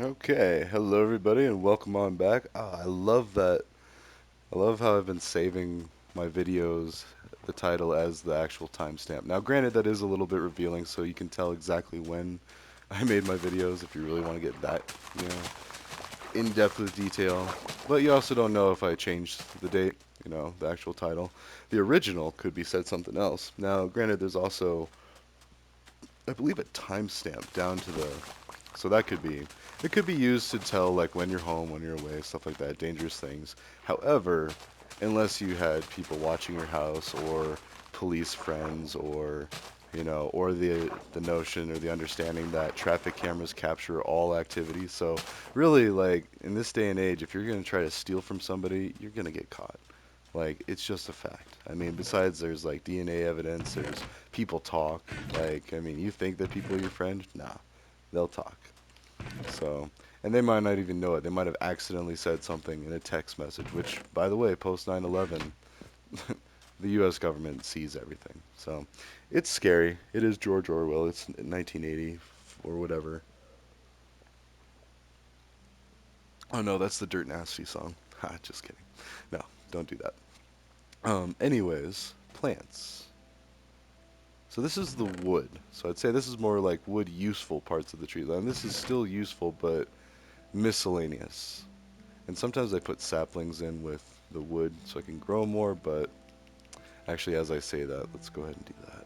Okay, hello everybody and welcome on back. I love that. I love how I've been saving my videos, the title as the actual timestamp. Now, granted, that is a little bit revealing, so you can tell exactly when I made my videos if you really want to get that, you know, in depth with detail. But you also don't know if I changed the date, the actual title. The original could be said something else. Now, granted, there's also, I believe, a timestamp down to the so that could be, it could be used to tell like when you're home, when you're away, stuff like that, dangerous things. However, unless you had people watching your house or police friends or the notion or the understanding that traffic cameras capture all activity. So really, like in this day and age, if you're gonna try to steal from somebody, you're gonna get caught. Like, it's just a fact. I mean, besides there's like DNA evidence, there's people talk. Like, I mean, you think that people are your friend? Nah, they'll talk. So, and they might not even know it. They might have accidentally said something in a text message, which, by the way, post 9/11, the U.S. government sees everything. So, it's scary. It is George Orwell. It's 1980 or whatever. Oh no, that's the Dirt Nasty song. Ha, just kidding. No, don't do that. Anyways, plants. So this is the wood. So I'd say this is more like wood useful parts of the tree. And this is still useful, but miscellaneous. And sometimes I put saplings in with the wood so I can grow more, but actually as I say that, let's go ahead and do that.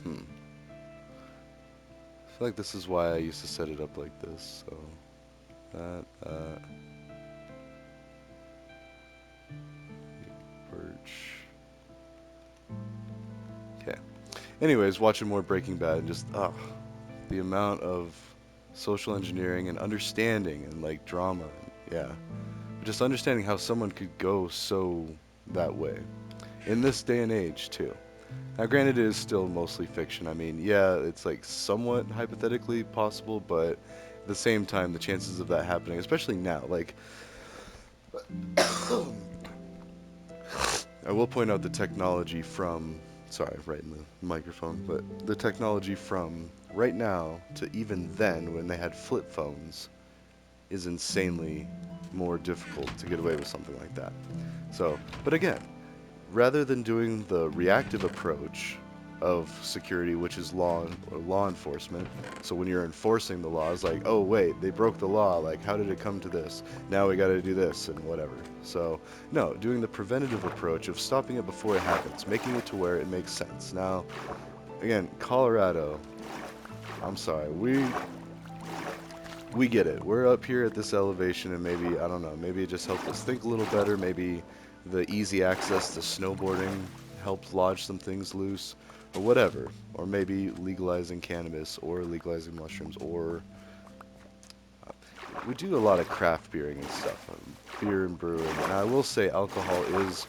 Hmm. I feel like this is why I used to set it up like this. So that, birch. Okay. Anyways, watching more Breaking Bad and just, the amount of social engineering and understanding and like drama. Yeah. Just understanding how someone could go so that way in this day and age too. Now, granted, it is still mostly fiction. I mean, yeah, it's like somewhat hypothetically possible, but at the same time, the chances of that happening, especially now, like, I will point out the technology from, sorry, right in the microphone, but the technology from right now to even then when they had flip phones is insanely more difficult to get away with something like that. So, but again, rather than doing the reactive approach of security, which is law or law enforcement. So when you're enforcing the laws, like, oh wait, they broke the law. Like, how did it come to this? Now we got to do this and whatever. So no, doing the preventative approach of stopping it before it happens, making it to where it makes sense. Now, again, Colorado. I'm sorry, we get it. We're up here at this elevation, and maybe I don't know. Maybe it just helped us think a little better. Maybe the easy access to snowboarding helped lodge some things loose, or whatever. Or maybe legalizing cannabis, or legalizing mushrooms, or we do a lot of craft beering and stuff, beer and brewing. And I will say, alcohol is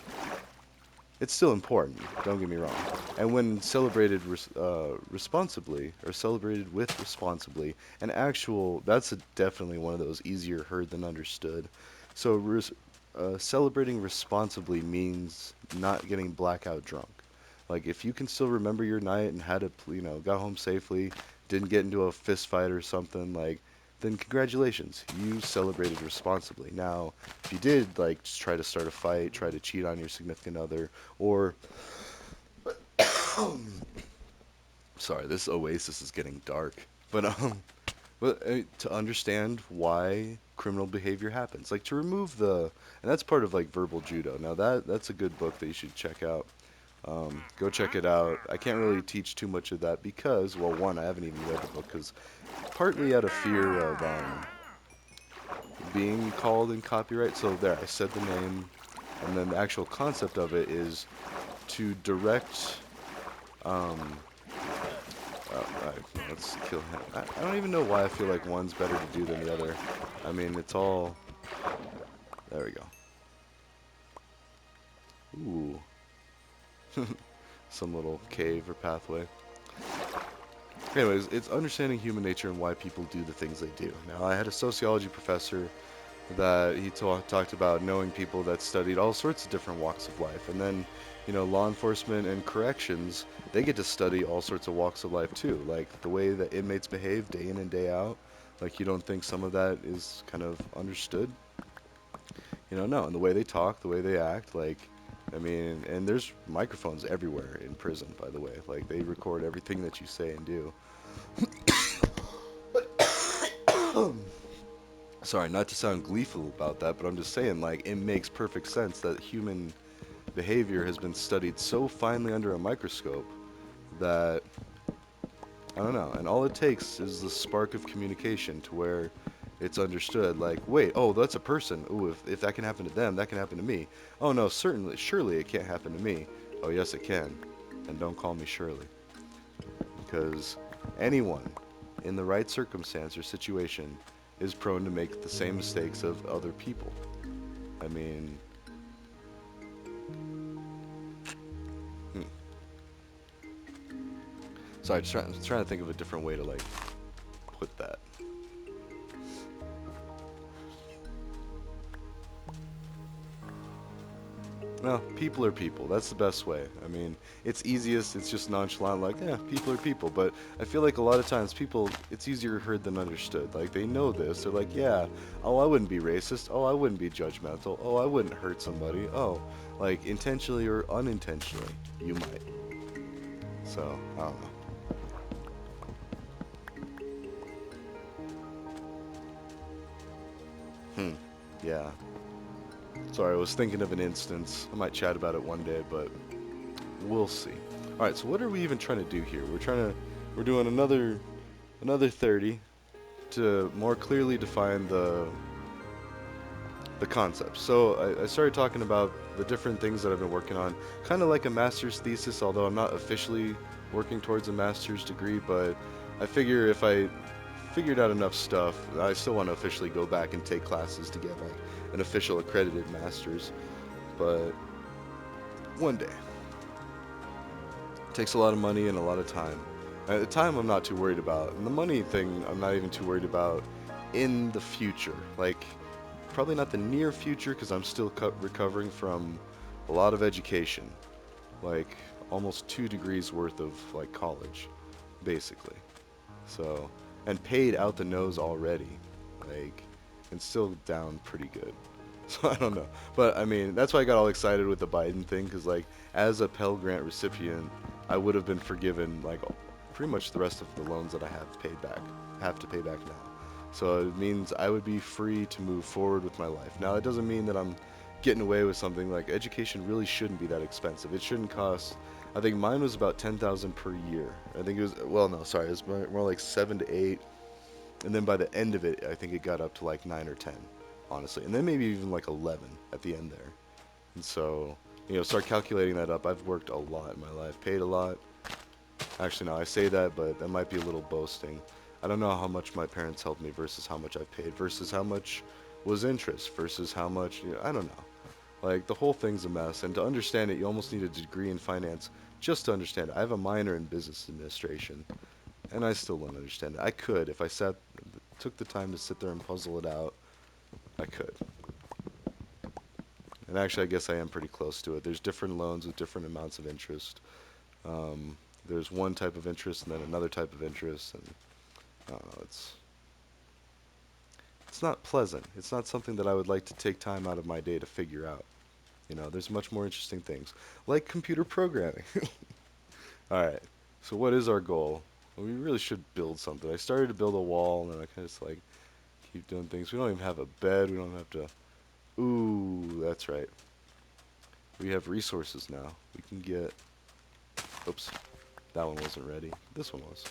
it's still important. Don't get me wrong. And when celebrated responsibly, or celebrated with responsibly, an actual that's definitely one of those easier heard than understood. So celebrating responsibly means not getting blackout drunk. Like if you can still remember your night and had a got home safely, didn't get into a fist fight or something, like then congratulations, you celebrated responsibly. Now, if you did like just try to start a fight, try to cheat on your significant other, or sorry, this Oasis is getting dark, but to understand why criminal behavior happens, like to remove and that's part of like verbal judo. Now that's a good book that you should check out. Go check it out. I can't really teach too much of that because, well, one, I haven't even read the book because partly out of fear of being called in copyright. So there, I said the name, and then the actual concept of it is to direct. Um, let's kill him. I don't even know why I feel like one's better to do than the other. I mean, it's all. There we go. Ooh, some little cave or pathway. Anyways, it's understanding human nature and why people do the things they do. Now, I had a sociology professor that he talked about knowing people that studied all sorts of different walks of life. And then, law enforcement and corrections, they get to study all sorts of walks of life too, like the way that inmates behave day in and day out. Like, you don't think some of that is kind of understood? No. And the way they talk, the way they act, like, I mean, and there's microphones everywhere in prison, by the way. Like, they record everything that you say and do. Sorry, not to sound gleeful about that, but I'm just saying, like, it makes perfect sense that human behavior has been studied so finely under a microscope that, I don't know, and all it takes is the spark of communication to where it's understood, like, wait, oh, that's a person. Ooh, if that can happen to them, that can happen to me. Oh, no, certainly, surely it can't happen to me. Oh, yes, it can. And don't call me Shirley. Because anyone in the right circumstance or situation is prone to make the same mistakes of other people. I mean, hmm. Sorry, trying to think of a different way to, like, put that. No, people are people. That's the best way. I mean, it's easiest, it's just nonchalant, like, yeah, people are people. But I feel like a lot of times people, it's easier heard than understood. Like, they know this. They're like, yeah, oh, I wouldn't be racist. Oh, I wouldn't be judgmental. Oh, I wouldn't hurt somebody. Oh, like, intentionally or unintentionally, you might. So, I don't know. Hmm. Yeah. Sorry, I was thinking of an instance. I might chat about it one day, but we'll see. All right, so what are we even trying to do here? We're doing another 30 to more clearly define the concept. So I started talking about the different things that I've been working on, kind of like a master's thesis, although I'm not officially working towards a master's degree, but I figure if I figured out enough stuff, I still want to officially go back and take classes to get like an official accredited master's, but one day. It takes a lot of money and a lot of time. At the time, I'm not too worried about, and the money thing, I'm not even too worried about in the future. Like, probably not the near future because I'm still recovering from a lot of education, like almost 2 degrees worth of like college, basically. So, and paid out the nose already, like, and still down pretty good. So I don't know, but I mean that's why I got all excited with the Biden thing because like as a Pell Grant recipient, I would have been forgiven like pretty much the rest of the loans that I have to pay back now. So it means I would be free to move forward with my life. Now it doesn't mean that I'm getting away with something. Like, education really shouldn't be that expensive. It shouldn't cost. I think mine was about 10,000 per year. I think it was, well, no, sorry, it was more like 7 to 8, and then by the end of it, I think it got up to like 9 or 10, honestly, and then maybe even like 11 at the end there. And so, start calculating that up. I've worked a lot in my life, paid a lot. Actually, no, I say that, but that might be a little boasting. I don't know how much my parents helped me versus how much I've paid versus how much was interest versus how much, I don't know. Like, the whole thing's a mess, and to understand it, you almost need a degree in finance just to understand it. I have a minor in business administration, and I still don't understand it. I could, if I took the time to sit there and puzzle it out, I could. And actually, I guess I am pretty close to it. There's different loans with different amounts of interest. Um, there's one type of interest and then another type of interest, and I don't know, it's not pleasant. It's not something that I would like to take time out of my day to figure out. There's much more interesting things, like computer programming. All right. So what is our goal? Well, we really should build something. I started to build a wall, and then I kind of just like keep doing things. We don't even have a bed. We don't have to. Ooh, that's right. We have resources now. We can get. Oops, that one wasn't ready. This one was.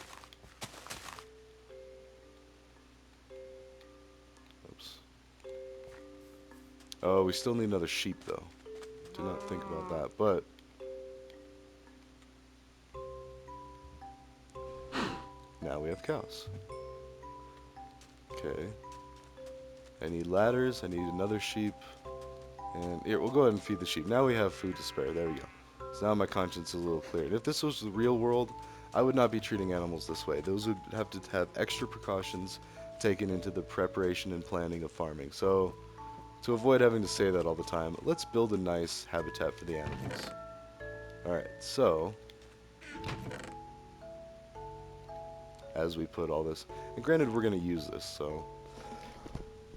Oops. Oh, we still need another sheep though. Do not think about that. But now we have cows. Okay. I need ladders. I need another sheep. And here, we'll go ahead and feed the sheep. Now we have food to spare. There we go. So now my conscience is a little cleared. If this was the real world, I would not be treating animals this way. Those would have to have extra precautions taken into the preparation and planning of farming. So, to avoid having to say that all the time, let's build a nice habitat for the animals. Alright, so, as we put all this, and granted we're going to use this, so,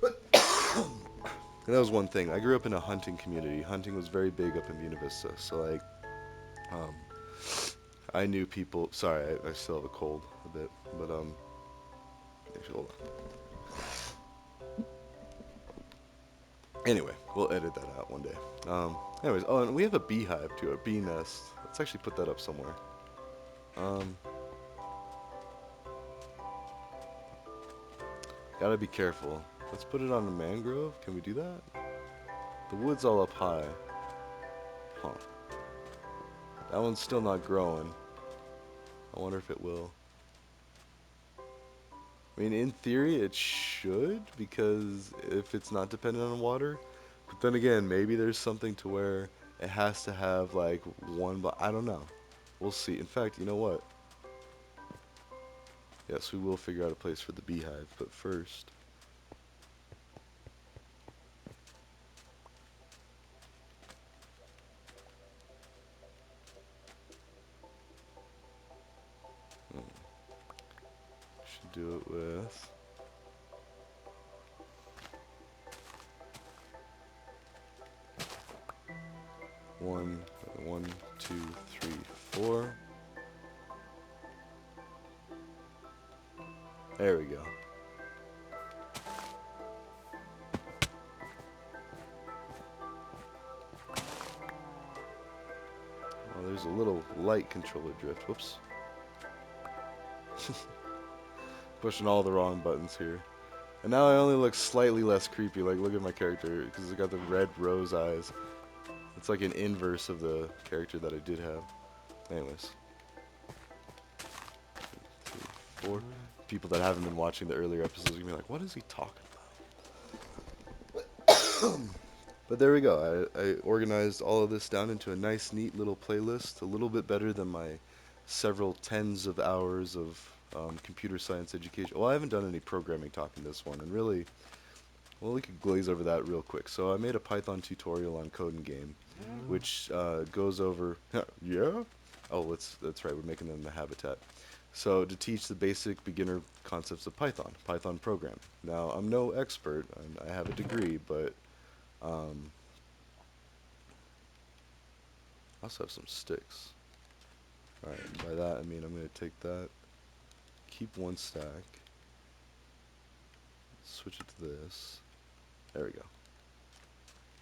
and that was one thing. I grew up in a hunting community. Hunting was very big up in Buena Vista, so like, um, I knew people, sorry, I still have a cold a bit, but actually, hold on. Anyway, we'll edit that out one day. Anyways, oh, and we have a beehive too, a bee nest. Let's actually put that up somewhere. Um, Gotta be careful. Let's put it on a mangrove. Can we do that? The wood's all up high. Huh. That one's still not growing. I wonder if it will. I mean, in theory, it should, because if it's not dependent on water. But then again, maybe there's something to where it has to have, like, one, but I don't know. We'll see. In fact, you know what? Yes, we will figure out a place for the beehive, but first... should do it with... One, two, three, four. There we go. Well, there's a little light controller drift. Whoops. Pushing all the wrong buttons here. And now I only look slightly less creepy. Like, look at my character, because I got the red rose eyes. It's like an inverse of the character that I did have. Anyways. 2, 3, 4. People that haven't been watching the earlier episodes are going to be like, what is he talking about? But there we go. I organized all of this down into a nice, neat little playlist. A little bit better than my several tens of hours of computer science education. Well, I haven't done any programming talk in this one, and really, well, we could glaze over that real quick. So I made a Python tutorial on Code and Game, which goes over... yeah? Oh, that's right, we're making them the habitat. So to teach the basic beginner concepts of Python programming. Now, I'm no expert, and I have a degree, but I also have some sticks. Alright, by that I mean I'm going to take that, keep one stack, switch it to this. There we go.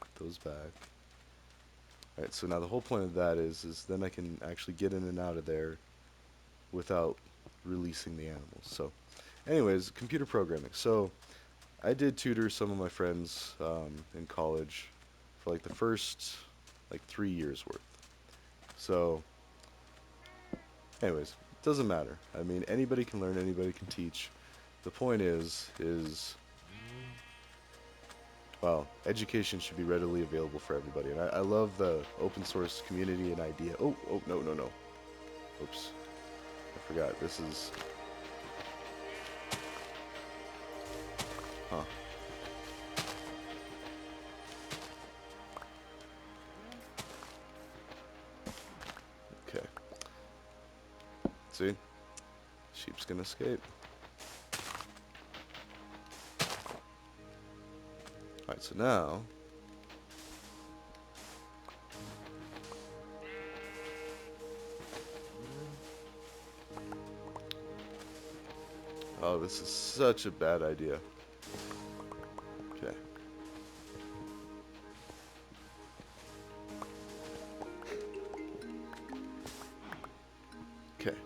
Put those back. Alright, so now the whole point of that is then I can actually get in and out of there without releasing the animals. So, anyways, computer programming. So, I did tutor some of my friends in college for like the first like 3 years worth. So, anyways, it doesn't matter. I mean, anybody can learn, anybody can teach. The point is, well, education should be readily available for everybody. And I love the open source community and idea. Oh, no. Oops. I forgot. This is... Huh. Okay. See? Sheep's gonna escape. Alright, so now... Oh, this is such a bad idea. Okay. Okay.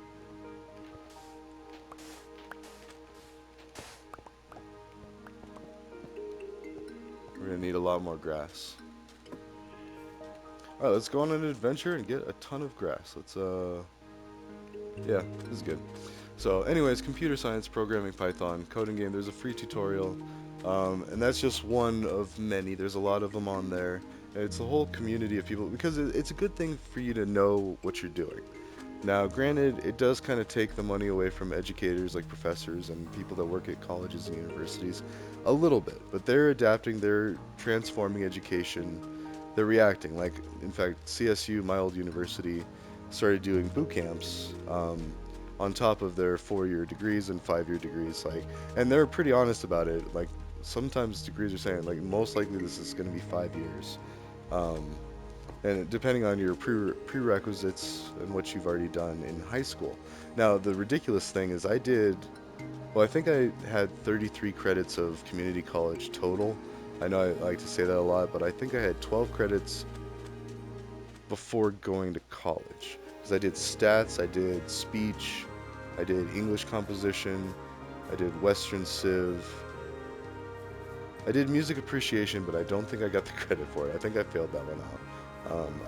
We're gonna need a lot more grass. Alright, let's go on an adventure and get a ton of grass. Let's, yeah, this is good. So, anyways, computer science, programming Python, coding game, there's a free tutorial. And that's just one of many. There's a lot of them on there. It's a whole community of people, because it's a good thing for you to know what you're doing. Now, granted, it does kind of take the money away from educators like professors and people that work at colleges and universities a little bit, but they're adapting, they're transforming education, they're reacting. Like, in fact, CSU, my old university, started doing boot camps on top of their 4-year degrees and 5-year degrees. Like, and they're pretty honest about it. Like, sometimes degrees are saying, like, most likely this is going to be 5 years. Um, and depending on your prerequisites and what you've already done in high school. Now, the ridiculous thing is well, I think I had 33 credits of community college total. I know I like to say that a lot, but I think I had 12 credits before going to college. Because I did stats, I did speech, I did English composition, I did Western Civ, I did music appreciation, but I don't think I got the credit for it. I think I failed that one out.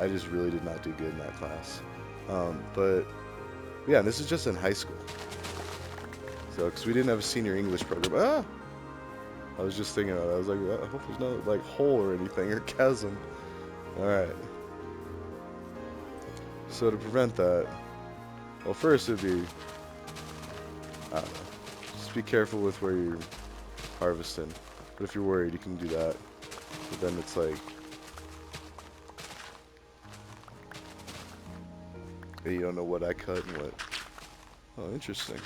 I just really did not do good in that class. But yeah, this is just in high school. So, because we didn't have a senior English program. I was just thinking about it. I was like, I hope there's no like hole or anything or chasm. All right. So to prevent that, well, first it'd be, I don't know, just be careful with where you're harvesting. But if you're worried, you can do that. But then it's like, you don't know what I cut and what. Oh, interesting.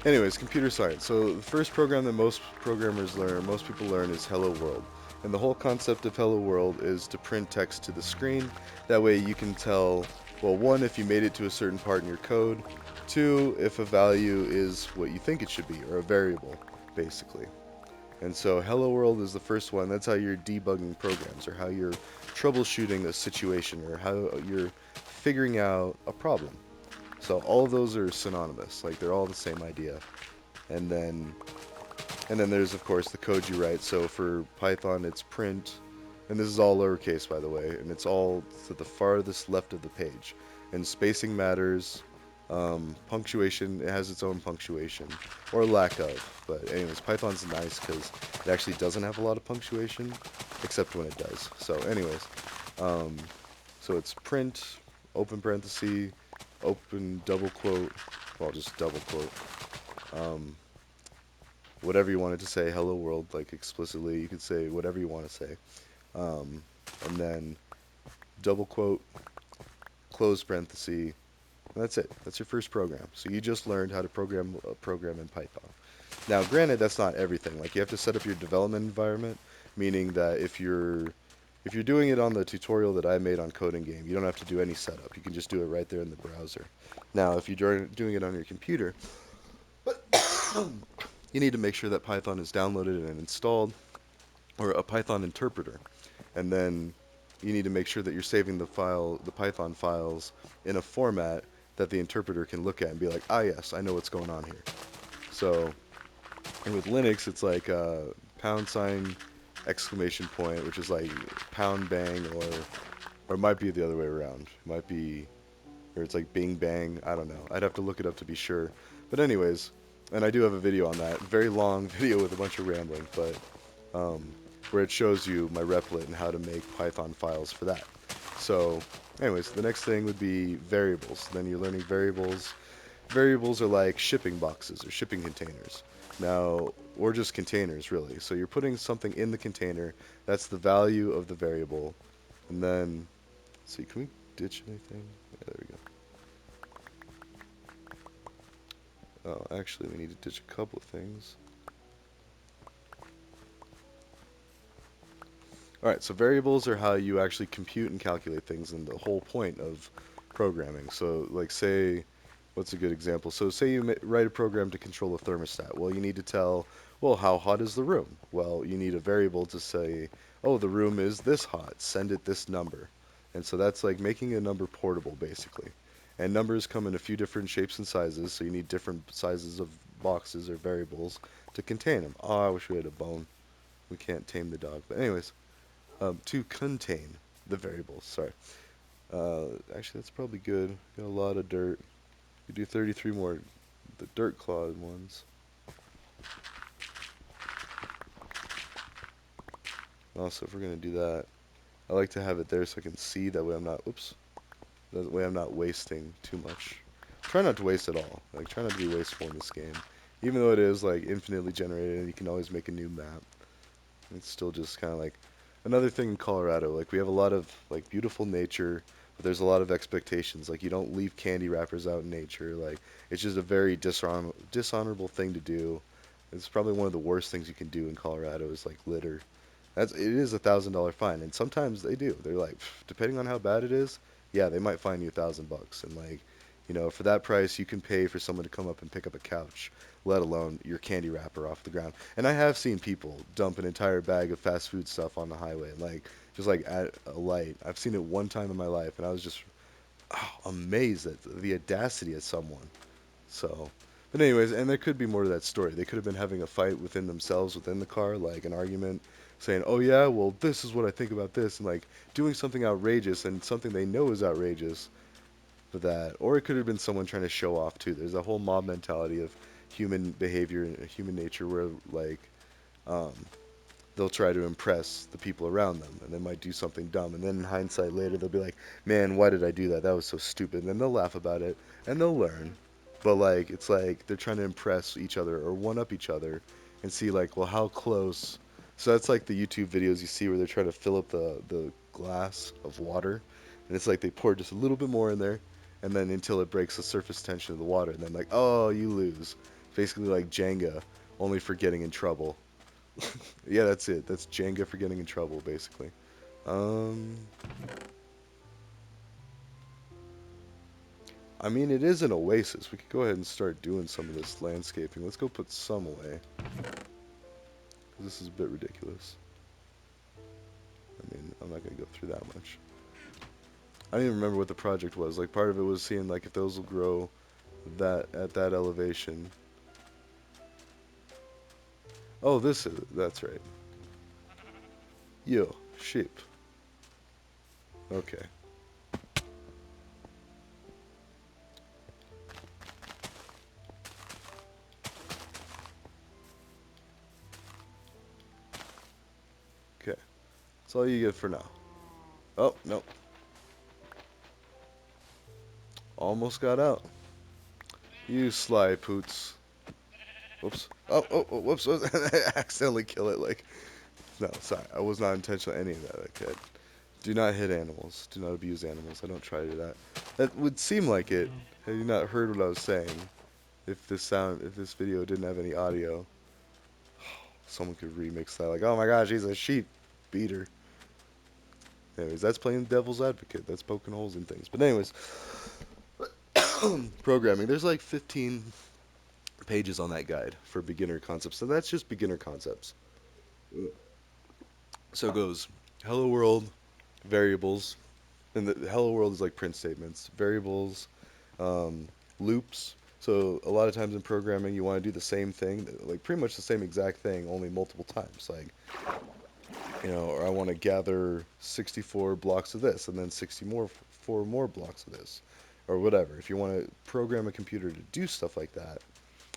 Anyways, computer science. So the first program that most programmers learn, most people learn, is Hello World. And the whole concept of Hello World is to print text to the screen. That way you can tell, well, one, if you made it to a certain part in your code. Two, if a value is what you think it should be, or a variable, basically. And so Hello World is the first one. That's how you're debugging programs, or how you're troubleshooting a situation, or how you're figuring out a problem. So all of those are synonymous, like they're all the same idea. And then there's of course the code you write. So for Python it's print, and this is all lowercase by the way, and it's all to the farthest left of the page. And spacing matters. Punctuation, it has its own punctuation, or lack of. But anyways, Python's nice because it actually doesn't have a lot of punctuation, except when it does. So anyways, um, so it's print, open parenthesis, open double quote, well, just double quote, um, whatever you wanted to say, hello world, like explicitly, you could say whatever you want to say. Um, and then double quote, close parenthesis, and that's it. That's your first program. So you just learned how to program a program in Python. Now, granted, that's not everything. Like you have to set up your development environment, meaning that if you're doing it on the tutorial that I made on Coding Game, you don't have to do any setup. You can just do it right there in the browser. Now, if you're doing it on your computer, you need to make sure that Python is downloaded and installed, or a Python interpreter. And then you need to make sure that you're saving the Python files in a format that the interpreter can look at and be like, ah, yes, I know what's going on here. So, and with Linux, it's like pound sign exclamation point, which is like pound bang, or it might be the other way around. It might be, or it's like bing bang. I don't know. I'd have to look it up to be sure. But anyways, and I do have a video on that. Very long video with a bunch of rambling, but where it shows you my replit and how to make Python files for that. So, anyways, the next thing would be variables. Then you're learning variables. Variables are like shipping boxes or shipping containers. Now, or just containers, really. So you're putting something in the container. That's the value of the variable. And then, let's see, can we ditch anything? Yeah, there we go. Oh, actually, we need to ditch a couple of things. Alright, so variables are how you actually compute and calculate things, and the whole point of programming. So, like, say, what's a good example? So, say you write a program to control a thermostat. Well, you need to tell, well, how hot is the room? Well, you need a variable to say, oh, the room is this hot. Send it this number. And so that's like making a number portable, basically. And numbers come in a few different shapes and sizes, so you need different sizes of boxes or variables to contain them. Oh, I wish we had a bone. We can't tame the dog. But anyways, to contain the variables. Sorry. Actually, that's probably good. Got a lot of dirt. We do 33 more, the dirt clawed ones. Also, if we're gonna do that, I like to have it there so I can see. That way I'm not, oops, that way I'm not wasting too much. Try not to waste at all. Like, try not to be wasteful in this game. Even though it is, like, infinitely generated and you can always make a new map, it's still just kind of like another thing in Colorado. Like, we have a lot of, like, beautiful nature, but there's a lot of expectations. Like, you don't leave candy wrappers out in nature. Like, it's just a very dishonorable thing to do. It's probably one of the worst things you can do in Colorado is, like, litter. It is $1,000 fine, and sometimes they do. They're like, depending on how bad it is, yeah, they might fine you $1,000, and like, for that price, you can pay for someone to come up and pick up a couch, let alone your candy wrapper off the ground. And I have seen people dump an entire bag of fast food stuff on the highway, like just like at a light. I've seen it one time in my life, and I was just amazed at the audacity of someone. So, but anyways, and there could be more to that story. They could have been having a fight within themselves, within the car, like an argument, saying, "Oh yeah, well this is what I think about this," and like doing something outrageous and something they know is outrageous for that. Or it could have been someone trying to show off too. There's a whole mob mentality of human behavior and human nature where like um, they'll try to impress the people around them, and they might do something dumb, and then in hindsight later they'll be like, "Man, why did I do that? That was so stupid." And then they'll laugh about it and they'll learn. But like it's like they're trying to impress each other or one up each other and see like, well, how close. So that's like the YouTube videos you see where they're trying to fill up the glass of water, and it's like they pour just a little bit more in there, and then until it breaks the surface tension of the water, and then like, oh, you lose. Basically like Jenga, only for getting in trouble. Yeah, that's it. That's Jenga for getting in trouble, basically. Um, I mean, it is an oasis. We could go ahead and start doing some of this landscaping. Let's go put some away. This is a bit ridiculous. I mean, I'm not gonna go through that much. I don't even remember what the project was. Like, part of it was seeing like if those will grow that at that elevation. Oh, that's right. Yo, sheep. Okay. Okay. That's all you get for now. Oh, no. Almost got out. You sly poots. Whoops. Oh, whoops. I accidentally kill it. Like, no, sorry. I was not intentional any of that. Okay. Do not hit animals. Do not abuse animals. I don't try to do that. That would seem like it. Had you not heard what I was saying, if this video didn't have any audio, someone could remix that. Like, oh my gosh, he's a sheep beater. Anyways, that's playing devil's advocate. That's poking holes in things. But anyways, programming. There's like 15 pages on that guide for beginner concepts. So that's just beginner concepts. So it goes hello world, variables, and the hello world is like print statements, variables, um, loops. So a lot of times in programming, you want to do the same thing, like pretty much the same exact thing, only multiple times. Like, or I want to gather 64 blocks of this, and then 4 more blocks of this, or whatever. If you want to program a computer to do stuff like that,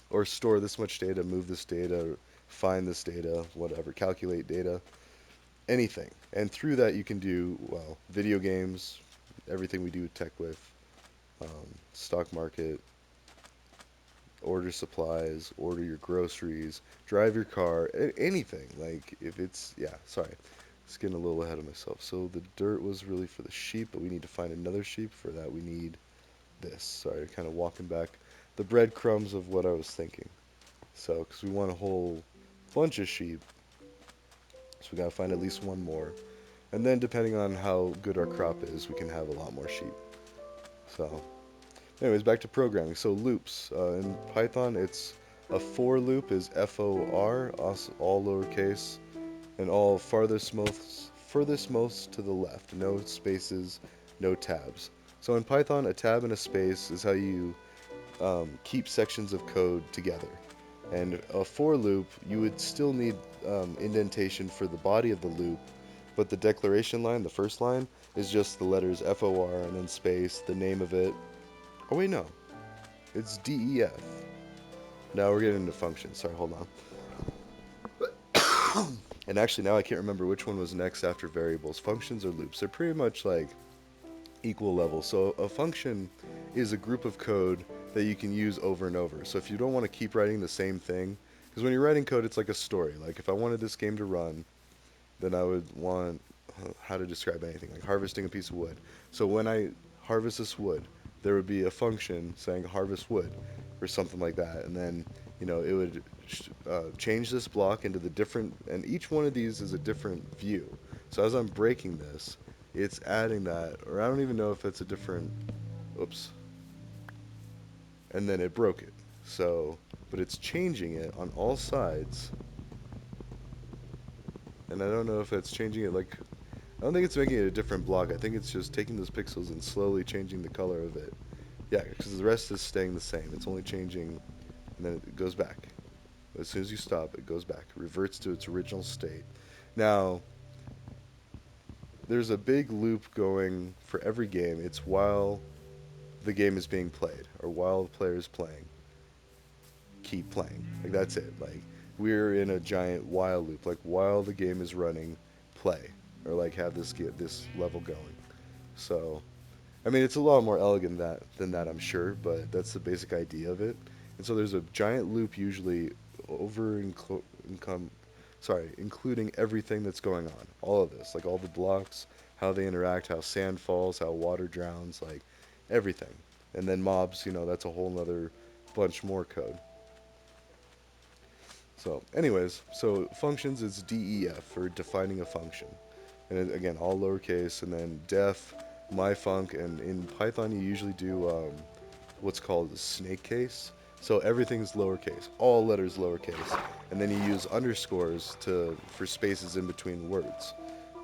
or store this much data, move this data, find this data, whatever, calculate data, anything. And through that, you can do, well, video games, everything we do tech with, stock market, order supplies, order your groceries, drive your car, anything. Like, if it's, yeah, sorry. It's getting a little ahead of myself. So the dirt was really for the sheep, but we need to find another sheep. For that, we need this. Sorry, kind of walking back the breadcrumbs of what I was thinking. So, because we want a whole bunch of sheep, so we gotta find at least one more. And then, depending on how good our crop is, we can have a lot more sheep. So, anyways, back to programming. So loops. In Python, it's a for loop is FOR, all lowercase, and all furthest most to the left. No spaces, no tabs. So in Python, a tab and a space is how you keep sections of code together. And a for loop, you would still need indentation for the body of the loop, but the declaration line, the first line, is just the letters FOR and then space, the name of it. Oh wait, no. It's DEF. Now we're getting into functions. Sorry, hold on. And actually, now I can't remember which one was next after variables. Functions or loops. They're pretty much like equal level. So a function is a group of code that you can use over and over. So if you don't want to keep writing the same thing, because when you're writing code, it's like a story. Like if I wanted this game to run, then I would want how to describe anything, like harvesting a piece of wood. So when I harvest this wood, there would be a function saying harvest wood or something like that. And then, it would change this block into the different, and each one of these is a different view. So as I'm breaking this, it's adding that, or I don't even know if it's a different, oops, and then it broke it. So, but it's changing it on all sides, and I don't know if it's changing it like, I don't think it's making it a different block. I think it's just taking those pixels and slowly changing the color of it. Yeah, because the rest is staying the same. It's only changing, and then it goes back. As soon as you stop, it goes back, reverts to its original state. Now, there's a big loop going for every game. It's while the game is being played, or while the player is playing. Keep playing. Like, that's it. Like, we're in a giant while loop. Like, while the game is running, play. Or, like, have this level going. So, I mean, it's a lot more elegant than that, I'm sure, but that's the basic idea of it. And so there's a giant loop usually over income, sorry, including everything that's going on, all of this, like all the blocks, how they interact, how sand falls, how water drowns, like everything. And then mobs, that's a whole nother bunch more code. So, anyways, so functions is DEF for defining a function. And again, all lowercase, and then def, myfunc, and in Python you usually do what's called a snake case. So everything's lowercase, all letters lowercase, and then you use underscores for spaces in between words.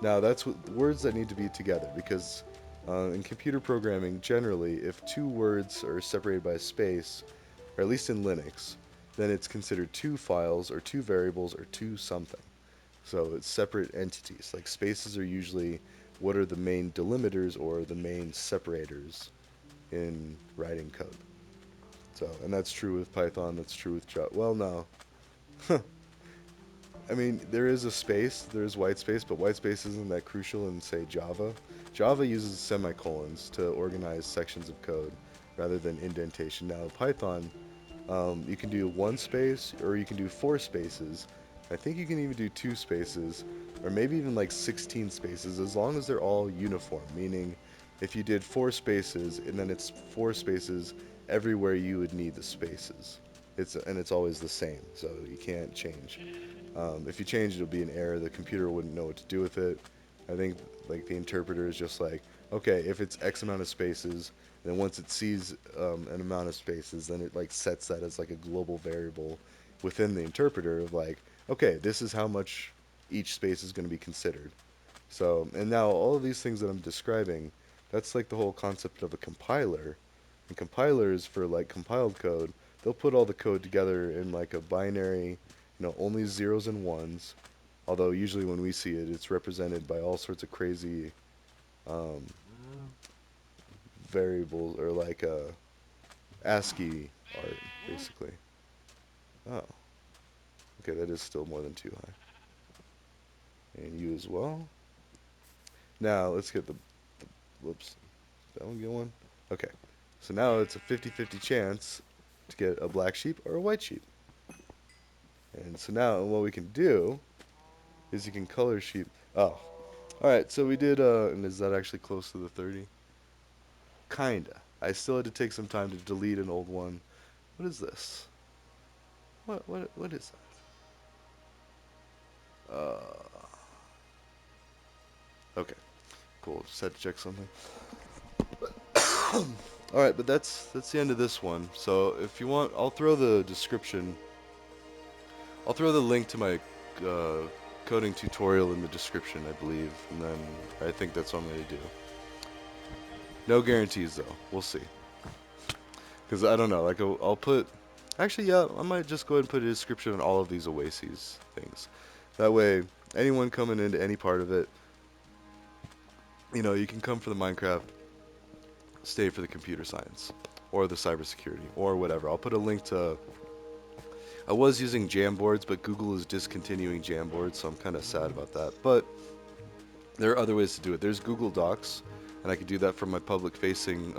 Now that's words that need to be together because in computer programming, generally, if two words are separated by a space, or at least in Linux, then it's considered two files or two variables or two something. So it's separate entities. Like spaces are usually what are the main delimiters or the main separators in writing code. So, and that's true with Python, that's true with Java. Well, no. I mean, there is a space, there is white space, but white space isn't that crucial in, say, Java. Java uses semicolons to organize sections of code rather than indentation. Now, Python, you can do one space or you can do four spaces. I think you can even do two spaces or maybe even like 16 spaces as long as they're all uniform, meaning if you did four spaces and then it's four spaces everywhere you would need the spaces. It's always the same, so you can't change. If you change, it'll be an error. The computer wouldn't know what to do with it. I think like the interpreter is just like, okay, if it's X amount of spaces, then once it sees an amount of spaces, then it like sets that as like a global variable within the interpreter of like, okay, this is how much each space is going to be considered. So, and now all of these things that I'm describing, that's like the whole concept of a compiler. And compilers for like compiled code, they'll put all the code together in like a binary, only zeros and ones. Although usually when we see it, it's represented by all sorts of crazy um, variables or like ASCII art, basically. Oh, okay, that is still more than two high. And you as well. Now let's get whoops, that one get one? Okay, so now it's a 50-50 chance to get a black sheep or a white sheep. And so now what we can do is you can color sheep. Oh, alright, so we did, and is that actually close to the 30? Kinda. I still had to take some time to delete an old one. What is this? What is that? Okay, cool. Just had to check something. Alright, but that's the end of this one. So if you want, I'll throw the link to my uh, coding tutorial in the description, I believe, and then I think that's what I'm going to do. No guarantees, though. We'll see. Because I don't know, like, I'll put... Actually, yeah, I might just go ahead and put a description on all of these Oasis things. That way, anyone coming into any part of it, you can come for the Minecraft, stay for the computer science, or the cybersecurity, or whatever. I'll put a link to I was using Jamboards, but Google is discontinuing Jamboards, so I'm kind of sad about that. But there are other ways to do it. There's Google Docs, and I could do that from my public-facing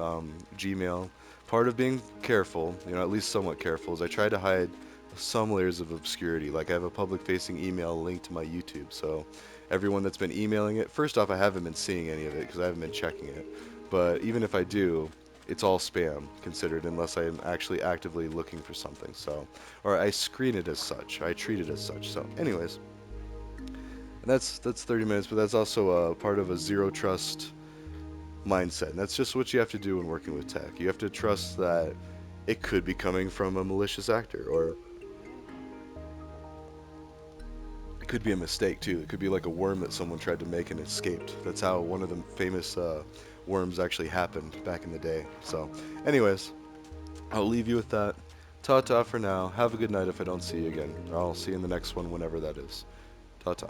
Gmail. Part of being careful, at least somewhat careful, is I try to hide some layers of obscurity. Like I have a public-facing email linked to my YouTube, so everyone that's been emailing it, first off, I haven't been seeing any of it because I haven't been checking it. But even if I do, it's all spam considered unless I am actually actively looking for something. So, or I screen it as such. I treat it as such. So, anyways, and that's 30 minutes, but that's also a part of a zero trust mindset. And that's just what you have to do when working with tech. You have to trust that it could be coming from a malicious actor, or it could be a mistake too. It could be like a worm that someone tried to make and escaped. That's how one of the famous worms actually happened back in the day. So, anyways, I'll leave you with that. Ta ta for now. Have a good night if I don't see you again. I'll see you in the next one whenever that is. Ta ta.